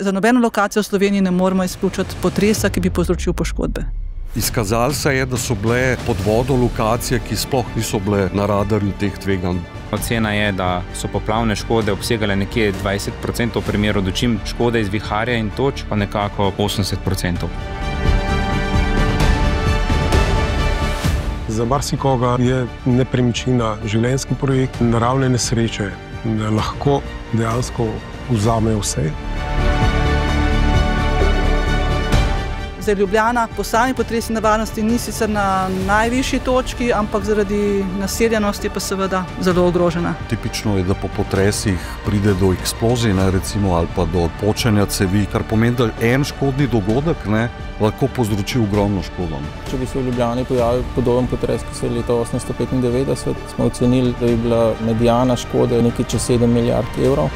za nobeno lokacijo v Sloveniji ne moremo izključiti potresa, ki bi povzročil poškodbe. Izkazalo se je, da so bile pod vodo lokacije, ki sploh niso bile na radarju teh tveganj. Ocena je, da so poplavne škode obsegale nekje 20% v primeru dočim škode iz viharja in toč, pa nekako 80%. Za marsikoga je nepremičnina življenjski projekt, naravne nesreče lahko dejansko vzamejo vse. Zdaj Ljubljana po sami potresni nevarnosti ni sicer na najvišji točki, ampak zaradi naseljenosti pa seveda zelo ogrožena. Tipično je, da po potresih pride do eksplozij, recimo, ali pa do počenja cevi, kar pomeni, da en škodni dogodek lahko povzroči ogromno škodo. Če bi se v Ljubljani pojavil podoben potres, kot se je leta 1895, smo ocenili, da je bila mediana škode nekaj čez 7 milijard evrov.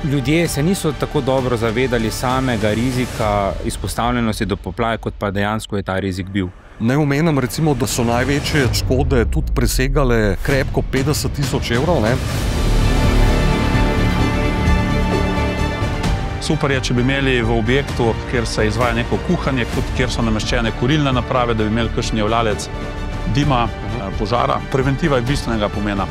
Ljudje se niso tako dobro zavedali samega rizika izpostavljenosti do poplave, kot pa dejansko je ta rizik bil. Ne omenjam recimo, da so največje škode tudi presegale krepko 50 000 evrov. Super je, če bi imeli v objektu, kjer se izvaja neko kuhanje, tudi kjer so nameščene kurilne naprave, da bi imeli kakšen javljalec dima, požara. Preventiva je bistvenega pomena.